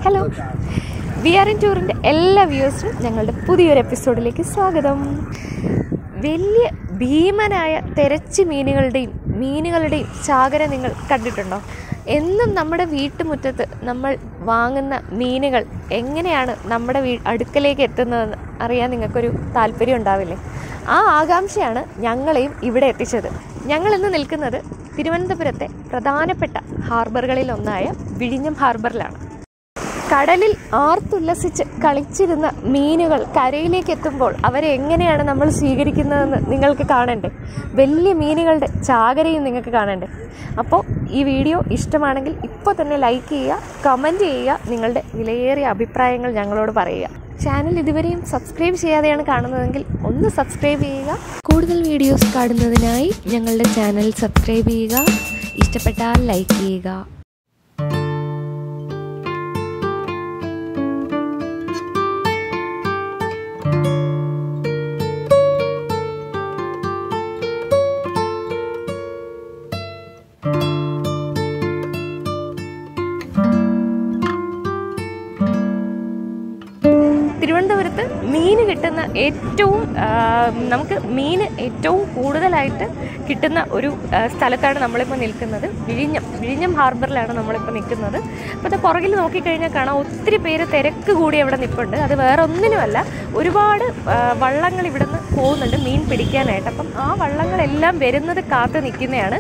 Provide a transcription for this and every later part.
Hello, V are in ടൂറിൻ്റെ എല്ലാ വ്യൂവേഴ്സിനും ഞങ്ങളുടെ പുതിയൊരു എപ്പിസോഡിലേക്ക് സ്വാഗതം. വലിയ ഭീമനായ തെരച്ചി മീനുകളുടെയും ചാകര നിങ്ങൾ കണ്ടിട്ടുണ്ടോ? എന്നും നമ്മുടെ വീട്ടുമുറ്റത്ത് നമ്മൾ വാങ്ങുന്ന മീനുകൾ എങ്ങനെയാണ് നമ്മുടെ അടുക്കലേക്ക് എത്തുന്നതെന്ന് അറിയാൻ നിങ്ങൾക്കൊരു താല്പര്യം ഉണ്ടാവില്ലേ? ആ ആകാംക്ഷയാണ് ഞങ്ങളെയും ഇവിടെ എത്തിച്ചത്. ഞങ്ങളിന്ന് നിൽക്കുന്നത് തിരുവനന്തപുരത്തെ പ്രധാനപ്പെട്ട ഹാർബറുകളിലൊന്നായ വിഴിഞ്ഞം ഹാർബറിലാണ്. കടലിൽ ആർത്തുല്ലസിച്ച് കളിച്ചിരുന്ന മീനുകൾ കരയിലേക്ക് എത്തുമ്പോൾ അവരെ എങ്ങനെയാണ് നമ്മൾ സ്വീകരിക്കുന്നതെന്ന് നിങ്ങൾക്ക് കാണണ്ടേ? വലിയ മീനുകളുടെ ചാകരയും നിങ്ങൾക്ക് കാണണ്ടേ? അപ്പോൾ ഈ വീഡിയോ ഇഷ്ടമാണെങ്കിൽ ഇപ്പോൾ തന്നെ ലൈക്ക് ചെയ്യുക, കമൻറ്റ് ചെയ്യുക, നിങ്ങളുടെ വിലയേറിയ അഭിപ്രായങ്ങൾ ഞങ്ങളോട് പറയുക. ചാനൽ ഇതുവരെയും സബ്സ്ക്രൈബ് ചെയ്യാതെയാണ് കാണുന്നതെങ്കിൽ ഒന്ന് സബ്സ്ക്രൈബ് ചെയ്യുക. കൂടുതൽ വീഡിയോസ് കാണുന്നതിനായി ഞങ്ങളുടെ ചാനൽ സബ്സ്ക്രൈബ് ചെയ്യുക. ഇഷ്ടപ്പെട്ടാൽ ലൈക്ക് ചെയ്യുക. തിരുവനന്തപുരത്ത് മീൻ കിട്ടുന്ന നമുക്ക് ഏറ്റവും കൂടുതലായിട്ട് കിട്ടുന്ന ഒരു സ്ഥലത്താണ് നമ്മളിപ്പോൾ നിൽക്കുന്നത്. വിഴിഞ്ഞം ഹാർബറിലാണ് നമ്മളിപ്പോൾ നിൽക്കുന്നത്. അപ്പോൾ അത് പുറകിൽ നോക്കിക്കഴിഞ്ഞാൽ കാണാം, ഒത്തിരി പേര് തിരക്ക് കൂടി അവിടെ നിൽപ്പുണ്ട്. അത് വേറെ ഒന്നിനുമല്ല, ഒരുപാട് വള്ളങ്ങൾ ഇവിടെ നിന്ന് പോകുന്നുണ്ട് മീൻ പിടിക്കാനായിട്ട്. അപ്പം ആ വള്ളങ്ങളെല്ലാം വരുന്നത് കാത്തു നിൽക്കുന്നതാണ്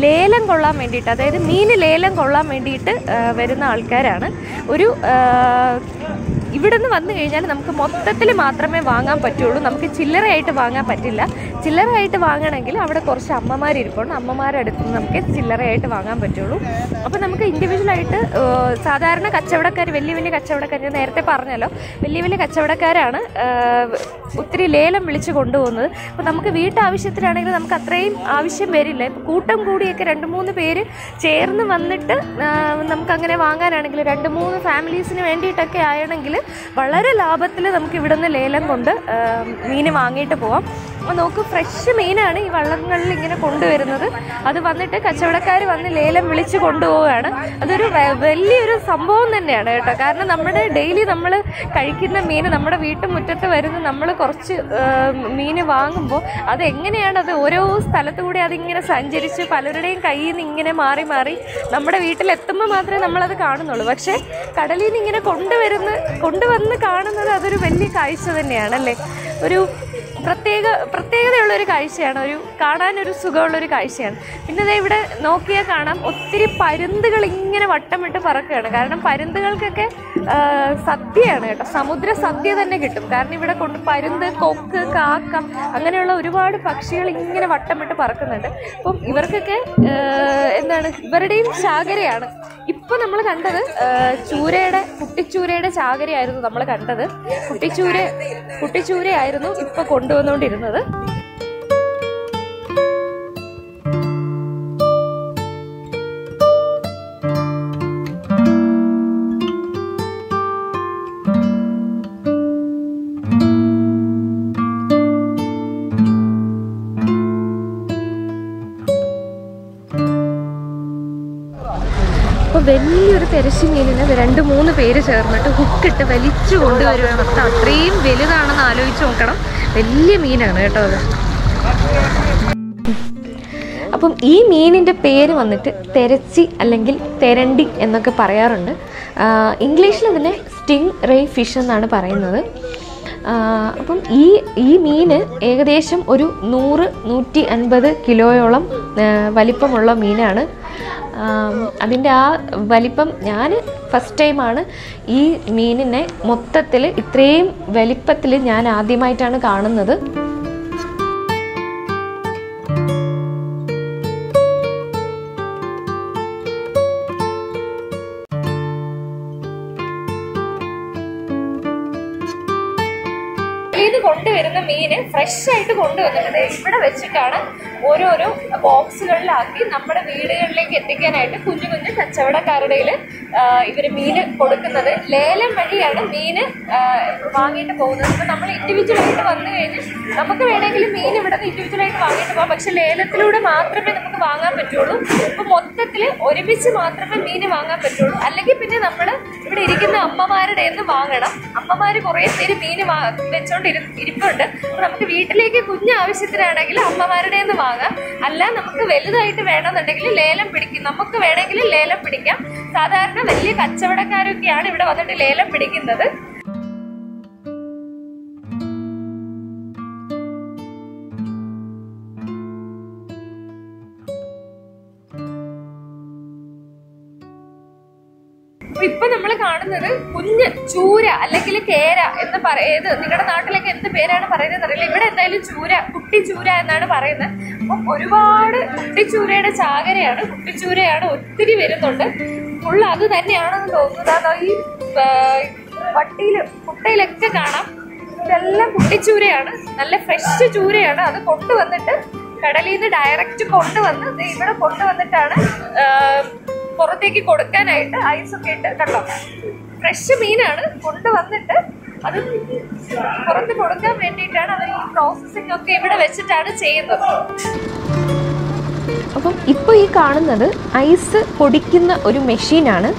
ലേലം കൊള്ളാൻ വേണ്ടിയിട്ട്. അതായത് മീൻ ലേലം കൊള്ളാൻ വേണ്ടിയിട്ട് വരുന്ന ആൾക്കാരാണ്. ഇവിടെ നിന്ന് വന്നു കഴിഞ്ഞാൽ നമുക്ക് മൊത്തത്തിൽ മാത്രമേ വാങ്ങാൻ പറ്റുള്ളൂ. നമുക്ക് ചില്ലറയായിട്ട് വാങ്ങാൻ പറ്റില്ല. ചില്ലറയായിട്ട് വാങ്ങണമെങ്കിൽ അവിടെ കുറച്ച് അമ്മമാരിരിപ്പുണ്ട്. അമ്മമാരുടെ അടുത്ത് നമുക്ക് ചില്ലറയായിട്ട് വാങ്ങാൻ പറ്റുള്ളൂ. അപ്പോൾ നമുക്ക് ഇൻഡിവിജ്വലായിട്ട് സാധാരണ കച്ചവടക്കാർ, വലിയ കച്ചവടക്കാർ, ഞാൻ നേരത്തെ പറഞ്ഞല്ലോ, വലിയ കച്ചവടക്കാരാണ് ഒത്തിരി ലേലം വിളിച്ച് കൊണ്ടുപോകുന്നത്. അപ്പോൾ നമുക്ക് വീട്ടാവശ്യത്തിനാണെങ്കിൽ നമുക്ക് അത്രയും ആവശ്യം വരില്ല. ഇപ്പോൾ കൂട്ടം കൂടിയൊക്കെ 2-3 പേര് ചേർന്ന് വന്നിട്ട് നമുക്കങ്ങനെ വാങ്ങാനാണെങ്കിൽ 2-3 ഫാമിലീസിന് വേണ്ടിയിട്ടൊക്കെ ആണെങ്കിൽ വളരെ ലാഭത്തിൽ നമുക്ക് ഇവിടെ നിന്ന് ലേലം കൊണ്ട് മീൻ വാങ്ങിയിട്ട് പോവാം. അപ്പോൾ നോക്ക്, ഫ്രഷ് മീനാണ് ഈ വള്ളങ്ങളിൽ ഇങ്ങനെ കൊണ്ടുവരുന്നത്. അത് വന്നിട്ട് കച്ചവടക്കാർ വന്ന് ലേലം വിളിച്ച് കൊണ്ടുപോവുകയാണ്. അതൊരു വലിയൊരു സംഭവം തന്നെയാണ് കേട്ടോ. കാരണം നമ്മുടെ ഡെയിലി നമ്മൾ കഴിക്കുന്ന മീൻ, നമ്മുടെ വീട്ടുമുറ്റത്ത് വരുന്ന നമ്മൾ കുറച്ച് മീൻ വാങ്ങുമ്പോൾ അതെങ്ങനെയാണ് അത് ഓരോ സ്ഥലത്തു കൂടി അതിങ്ങനെ സഞ്ചരിച്ച് പലരുടെയും കയ്യിൽ നിന്ന് ഇങ്ങനെ മാറി നമ്മുടെ വീട്ടിലെത്തുമ്പോൾ മാത്രമേ നമ്മളത് കാണുന്നുള്ളൂ. പക്ഷേ കടലിൽ നിന്ന് ഇങ്ങനെ കൊണ്ടുവന്ന് കാണുന്നത് അതൊരു വലിയ കാഴ്ച തന്നെയാണല്ലേ. ഒരു പ്രത്യേകതയുള്ളൊരു കാഴ്ചയാണ്, കാണാനൊരു സുഖമുള്ളൊരു കാഴ്ചയാണ്. പിന്നെ അത് ഇവിടെ നോക്കിയാൽ കാണാം, ഒത്തിരി പരുന്തുകൾ ഇങ്ങനെ വട്ടമിട്ട് പറക്കുകയാണ്. കാരണം പരുന്തുകൾക്കൊക്കെ സദ്യയാണ് കേട്ടോ, സമുദ്ര സദ്യ തന്നെ കിട്ടും. കാരണം ഇവിടെ പരുന്ത്, കൊക്ക്, കാക്ക അങ്ങനെയുള്ള ഒരുപാട് പക്ഷികൾ ഇങ്ങനെ വട്ടമിട്ട് പറക്കുന്നുണ്ട്. അപ്പം ഇവർക്കൊക്കെ ഇവരുടെയും ചാകരയാണ്. ഇപ്പം നമ്മൾ കണ്ടത് കുട്ടിച്ചൂരയുടെ ചാകരയായിരുന്നു നമ്മൾ കണ്ടത്. കുട്ടിച്ചൂരയായിരുന്നു ഇപ്പൊ കൊണ്ടുവന്നുകൊണ്ടിരുന്നത്. വലിയൊരു തെരശ്ശി മീനിന് 2-3 പേര് ചേർന്നിട്ട് ഹുക്കിട്ട് വലിച്ചു കൊണ്ടുവരുവാണ്. അത്രയും വലുതാണെന്ന് ആലോചിച്ച് നോക്കണം. വലിയ മീനാണ് കേട്ടോ അത്. അപ്പം ഈ മീനിൻ്റെ പേര് വന്നിട്ട് തെരച്ചി അല്ലെങ്കിൽ തെരണ്ടി എന്നൊക്കെ പറയാറുണ്ട്. ഇംഗ്ലീഷിൽ അതിനെ സ്റ്റിംഗ് ഫിഷ് എന്നാണ് പറയുന്നത്. അപ്പം ഈ മീന് ഏകദേശം ഒരു 100-150 കിലോയോളം വലിപ്പമുള്ള മീനാണ്. അതിൻ്റെ ആ വലിപ്പം, ഞാൻ ഫസ്റ്റ് ടൈമാണ് ഈ മീനിനെ മൊത്തത്തിൽ ഇത്രയും വലിപ്പത്തിൽ ഞാൻ ആദ്യമായിട്ടാണ് കാണുന്നത്. കൊണ്ടുവരുന്ന മീന് ഫ്രഷ് ആയിട്ട് കൊണ്ടുവന്നിട്ട് ഇവിടെ വെച്ചിട്ടാണ് ഓരോരോ ബോക്സുകളിലാക്കി നമ്മുടെ വീടുകളിലേക്ക് എത്തിക്കാനായിട്ട് കുഞ്ഞു കച്ചവടക്കാരുടെ ഇവര് മീന് കൊടുക്കുന്നത്. ലേലം വഴിയാണ് മീന് വാങ്ങിയിട്ട് പോകുന്നത്. ഇപ്പൊ നമ്മൾ ഇൻഡിവിജ്വലായിട്ട് വന്നു കഴിഞ്ഞ് നമുക്ക് വേണമെങ്കിൽ മീൻ ഇവിടെ നിന്ന് ഇൻഡിവിജ്വലായിട്ട് വാങ്ങിയിട്ട് പോകാം. പക്ഷെ ലേലത്തിലൂടെ മാത്രമേ നമുക്ക് വാങ്ങാൻ പറ്റുള്ളൂ. ഇപ്പൊ മൊത്തത്തിൽ ഒരുമിച്ച് മാത്രമേ മീന് വാങ്ങാൻ പറ്റുള്ളൂ. അല്ലെങ്കിൽ പിന്നെ നമ്മൾ ഇവിടെ ഇരിക്കുന്ന അമ്മമാരുടെ വാങ്ങണം. അമ്മമാര് കുറെ പേര് മീൻ വെച്ചോണ്ട് ഇരിപ്പുണ്ട്. നമുക്ക് വീട്ടിലേക്ക് കുഞ്ഞ് ആവശ്യത്തിനാണെങ്കിൽ അമ്മമാരുടെ വാങ്ങാം. അല്ല നമുക്ക് വലുതായിട്ട് വേണമെന്നുണ്ടെങ്കിൽ ലേലം പിടിക്കും. നമുക്ക് വേണമെങ്കിൽ ലേലം പിടിക്കാം. സാധാരണ വലിയ കച്ചവടക്കാരൊക്കെയാണ് ഇവിടെ വന്നിട്ട് ലേലം പിടിക്കുന്നത്. ഇപ്പൊ നമ്മൾ കാണുന്നത് കുഞ്ഞ് ചൂര അല്ലെങ്കിൽ കേര എന്ന് പറയുന്നത്. നിങ്ങളുടെ നാട്ടിലൊക്കെ എന്ത് പേരാണ് പറയുന്നത് അറിയില്ല. ഇവിടെ എന്തായാലും ചൂര, കുട്ടി ചൂര എന്നാണ് പറയുന്നത്. അപ്പം ഒരുപാട് കുട്ടിച്ചൂരയുടെ ചാകരയാണ്, കുട്ടിച്ചൂരയാണ് ഒത്തിരി വരുന്നുണ്ട്. ഫുള്ള് അത് തന്നെയാണെന്ന് തോന്നുന്നത്. ഈ കുട്ടയിലൊക്കെ കാണാം. ഇതെല്ലാം കുട്ടിച്ചൂരയാണ്, നല്ല ഫ്രഷ് ചൂരയാണ്. അത് കൊണ്ടുവന്നിട്ട് കടലിൽ നിന്ന് ഡയറക്റ്റ് കൊണ്ടുവന്ന് ഇവിടെ കൊണ്ടുവന്നിട്ടാണ് പുറത്തേക്ക് കൊടുക്കാനായിട്ട് ഐസൊക്കെ ഇട്ട്. കണ്ടോ, ഫ്രഷ് മീനാണ്. കൊണ്ടുവന്നിട്ട് അത് പുറത്ത് കൊടുക്കാൻ വേണ്ടിയിട്ടാണ് അവർ ഈ പ്രോസസ്സിംഗ് ഒക്കെ ഇവിടെ വെച്ചിട്ടാണ് ചെയ്യുന്നത്. അപ്പം ഇപ്പോൾ ഈ കാണുന്നത് ഐസ് പൊടിക്കുന്ന ഒരു മെഷീനാണ്.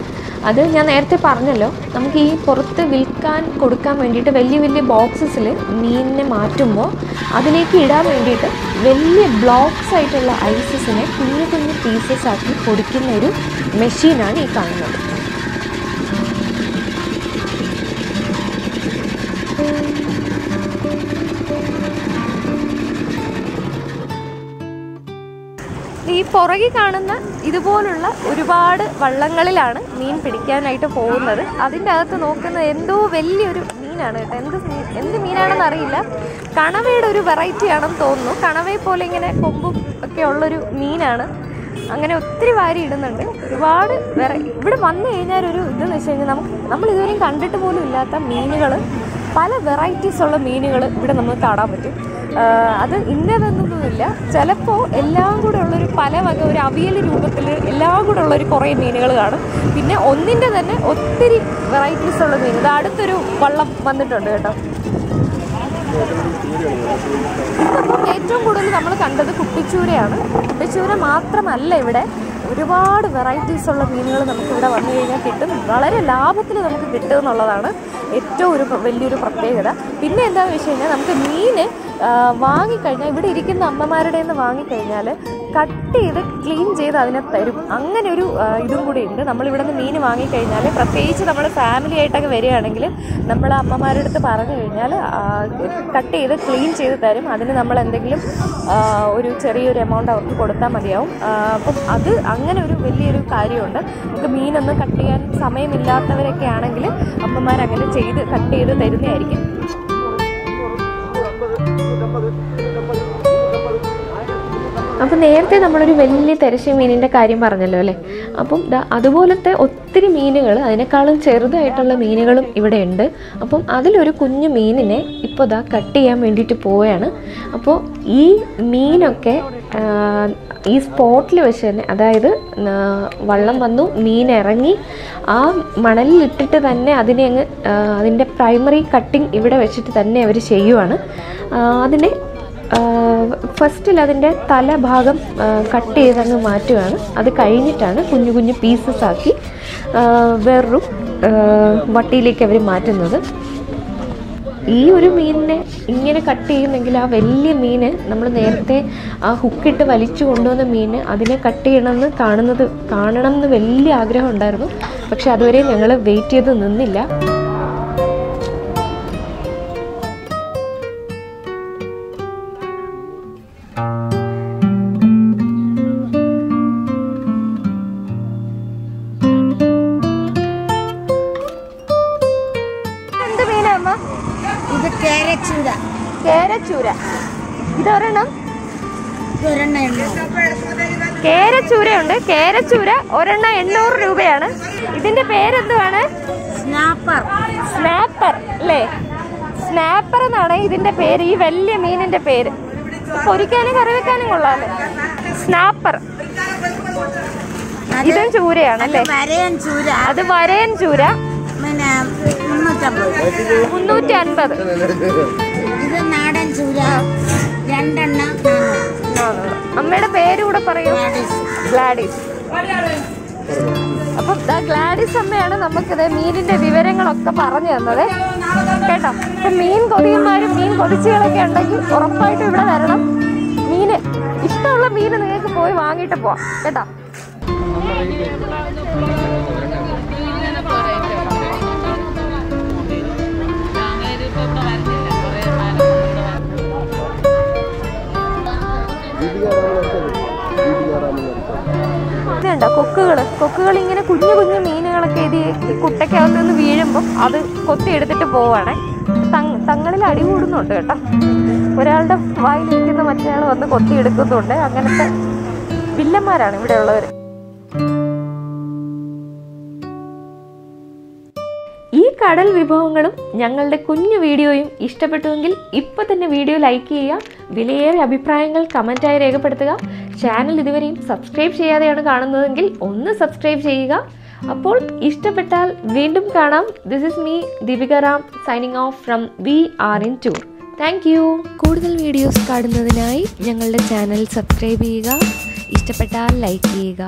അത് ഞാൻ നേരത്തെ പറഞ്ഞല്ലോ, നമുക്ക് ഈ പുറത്ത് വിൽക്കാൻ കൊടുക്കാൻ വേണ്ടിയിട്ട് വലിയ വലിയ ബോക്സസിൽ മീനിനെ മാറ്റുമ്പോൾ അതിലേക്ക് ഇടാൻ വേണ്ടിയിട്ട് വലിയ ബ്ലോക്സ് ആയിട്ടുള്ള ഐസസിനെ കുഞ്ഞു കുഞ്ഞു പീസസ് ആക്കി പൊടിക്കുന്ന ഒരു മെഷീനാണ് ഈ കാണുന്നത്. ഈ പുറകിൽ കാണുന്ന ഇതുപോലുള്ള ഒരുപാട് വള്ളങ്ങളിലാണ് മീൻ പിടിക്കാനായിട്ട് പോകുന്നത്. അതിൻ്റെ അകത്ത് നോക്കുന്നത് എന്തോ വലിയൊരു മീനാണ് കേട്ടോ. എന്ത് മീനാണെന്ന് അറിയില്ല. കണവയുടെ ഒരു വെറൈറ്റി ആണെന്ന് തോന്നുന്നു. കണവയെ പോലെ ഇങ്ങനെ കൊമ്പും ഒക്കെ ഉള്ളൊരു മീനാണ്. അങ്ങനെ ഒത്തിരി വാരി ഇടുന്നുണ്ട്. ഒരുപാട് ഇവിടെ വന്നു കഴിഞ്ഞാൽ ഒരു ഇതെന്ന് വെച്ച് കഴിഞ്ഞാൽ നമ്മൾ ഇതുവരെയും കണ്ടിട്ട് പോലും ഇല്ലാത്ത മീനുകൾ, പല വെറൈറ്റീസ് ഉള്ള മീനുകൾ ഇവിടെ നമുക്ക് കാണാൻ പറ്റും. അത് ഇന്നതൊന്നുമില്ല. ചിലപ്പോൾ എല്ലാം കൂടെ ഉള്ളൊരു പല വക ഒരു അവിയൽ രൂപത്തിൽ എല്ലാം കൂടെ ഉള്ളൊരു കുറേ മീനുകൾ കാണും. പിന്നെ ഒന്നിൻ്റെ തന്നെ ഒത്തിരി വെറൈറ്റീസ് ഉള്ള മീൻ. ഇത് അടുത്തൊരു വള്ളം വന്നിട്ടുണ്ട് കേട്ടോ. ഇപ്പം ഏറ്റവും കൂടുതൽ നമ്മൾ കണ്ടത് കുട്ടിച്ചൂരയാണ്. കുട്ടിച്ചൂര മാത്രമല്ല, ഇവിടെ ഒരുപാട് വെറൈറ്റീസ് ഉള്ള മീനുകൾ നമുക്കിവിടെ വന്നു കഴിഞ്ഞാൽ കിട്ടും. വളരെ ലാഭത്തിൽ നമുക്ക് കിട്ടും എന്നുള്ളതാണ് ഏറ്റവും വലിയൊരു പ്രത്യേകത. പിന്നെ എന്താണെന്ന് വെച്ച് കഴിഞ്ഞാൽ നമുക്ക് മീൻ വാങ്ങിക്കഴിഞ്ഞാൽ ഇവിടെ ഇരിക്കുന്ന അമ്മമാരുടെ നിന്ന് വാങ്ങിക്കഴിഞ്ഞാൽ കട്ട് ചെയ്ത് ക്ലീൻ ചെയ്ത് അതിനെ തരും. അങ്ങനെ ഒരു ഇതും കൂടി ഉണ്ട്. നമ്മളിവിടെ നിന്ന് മീൻ വാങ്ങിക്കഴിഞ്ഞാൽ, പ്രത്യേകിച്ച് നമ്മൾ ഫാമിലി ആയിട്ടൊക്കെ വരികയാണെങ്കിൽ നമ്മൾ അമ്മമാരുടെ അടുത്ത് പറഞ്ഞു കഴിഞ്ഞാൽ കട്ട് ചെയ്ത് ക്ലീൻ ചെയ്ത് തരും. അതിന് നമ്മൾ എന്തെങ്കിലും ഒരു ചെറിയൊരു എമൗണ്ട് അവർക്ക് കൊടുത്താൽ മതിയാവും. അപ്പം അത് അങ്ങനെ ഒരു വലിയൊരു കാര്യമുണ്ട്. നമുക്ക് മീനൊന്നും കട്ട് ചെയ്യാൻ സമയമില്ലാത്തവരൊക്കെ ആണെങ്കിൽ അമ്മമാരങ്ങനെ ചെയ്ത് കട്ട് ചെയ്ത് തരുന്നതായിരിക്കും. അപ്പം നേരത്തെ നമ്മളൊരു വലിയ തെരശ്ശി മീനിൻ്റെ കാര്യം പറഞ്ഞല്ലോ അല്ലേ. അപ്പം അതുപോലത്തെ ഒത്തിരി മീനുകൾ, അതിനേക്കാളും ചെറുതായിട്ടുള്ള മീനുകളും ഇവിടെ ഉണ്ട്. അപ്പം അതിലൊരു കുഞ്ഞു മീനിനെ ഇപ്പോൾ കട്ട് ചെയ്യാൻ വേണ്ടിയിട്ട് പോവുകയാണ്. അപ്പോൾ ഈ മീനൊക്കെ ഈ സ്പോട്ടിൽ വെച്ച് തന്നെ, അതായത് വള്ളം വന്നു, മീൻ ഇറങ്ങി, ആ മണലിൽ ഇട്ടിട്ട് തന്നെ അതിൻ്റെ പ്രൈമറി കട്ടിങ് ഇവിടെ വെച്ചിട്ട് തന്നെ അവർ ചെയ്യുവാണ്. അതിനെ ഫസ്റ്റിൽ അതിൻ്റെ തലഭാഗം കട്ട് ചെയ്തങ്ങ് മാറ്റുകയാണ്. അത് കഴിഞ്ഞിട്ടാണ് കുഞ്ഞു കുഞ്ഞു പീസസ് ആക്കി വേറൊരു വട്ടിയിലേക്ക് അവർ മാറ്റുന്നത്. ഈ ഒരു മീനിനെ ഇങ്ങനെ കട്ട് ചെയ്യുന്നെങ്കിൽ ആ വലിയ മീന്, നമ്മൾ നേരത്തെ ആ ഹുക്കിട്ട് വലിച്ചു കൊണ്ടുവന്ന മീന്, അതിനെ കട്ട് ചെയ്യണമെന്ന് കാണണം എന്ന് വലിയ ആഗ്രഹം ഉണ്ടായിരുന്നു. പക്ഷെ അതുവരെ ഞങ്ങൾ വെയിറ്റ് ചെയ്ത് നിന്നില്ല. കേരച്ചൂര, ഇതൊരെണ്ണം. കേരച്ചൂരയുണ്ട്. കേരച്ചൂര ഒരെണ്ണം 800 രൂപയാണ്. ഇതിന്റെ പേരെന്തുവാണ്? സ്നാപ്പർ അല്ലേ? സ്നാപ്പർ എന്നാണ് ഇതിന്റെ പേര്. ഈ വലിയ മീനിന്റെ പേര്. പൊരിക്കാനും കറി വെക്കാനും കൊള്ളാല്ലേ. സ്നാപ്പർ. ഇതും ചൂരയാണ് അല്ലേ? അത് വരയൻ ചൂര 350. നാടൻ ചൂര 2 അമ്മയുടെ പേര് കൂടെ പറയൂ. ഗ്ലാഡീസ്. അപ്പം ഗ്ലാഡിസ് അമ്മയാണ് നമുക്കിത് മീനിന്റെ വിവരങ്ങളൊക്കെ പറഞ്ഞു തന്നത് കേട്ടോ. ഇപ്പം മീൻ കൊതിയന്മാരും മീൻ കൊതിച്ചുകളൊക്കെ ഉണ്ടെങ്കിൽ ഉറപ്പായിട്ടും ഇവിടെ വരണം. മീന് ഇഷ്ടമുള്ള മീൻ നിങ്ങൾക്ക് പോയി വാങ്ങിയിട്ട് പോവാം കേട്ടോ. ഇതുണ്ടോ കൊക്കുകൾ ഇങ്ങനെ കുഞ്ഞു കുഞ്ഞു മീനുകളൊക്കെ ഇത് കുട്ടയ്ക്കകത്ത് നിന്ന് വീഴുമ്പോൾ അത് കൊത്തി എടുത്തിട്ട് പോവാണേ. തങ്ങളിൽ അടി കൂടുന്നുണ്ട് കേട്ടോ. ഒരാളുടെ വായിലിരിക്കുന്ന മറ്റേയാൾ വന്ന് കൊത്തി എടുക്കുന്നുണ്ട്. അങ്ങനത്തെ വില്ലന്മാരാണ് ഇവിടെ ഉള്ളവർ. ഈ കടൽ വിഭവങ്ങളും ഞങ്ങളുടെ കുഞ്ഞു വീഡിയോയും ഇഷ്ടപ്പെട്ടുവെങ്കിൽ ഇപ്പോൾ തന്നെ വീഡിയോ ലൈക്ക് ചെയ്യുക. വിലയേറെ അഭിപ്രായങ്ങൾ കമൻറ്റായി രേഖപ്പെടുത്തുക. ചാനൽ ഇതുവരെയും സബ്സ്ക്രൈബ് ചെയ്യാതെയാണ് കാണുന്നതെങ്കിൽ ഒന്ന് സബ്സ്ക്രൈബ് ചെയ്യുക. അപ്പോൾ ഇഷ്ടപ്പെട്ടാൽ വീണ്ടും കാണാം. This is me Deepika Ram signing off from we are in tour. Thank you. കൂടുതൽ വീഡിയോസ് കാണുന്നതിനായി ഞങ്ങളുടെ ചാനൽ സബ്സ്ക്രൈബ് ചെയ്യുക. ഇഷ്ടപ്പെട്ടാൽ ലൈക്ക് ചെയ്യുക.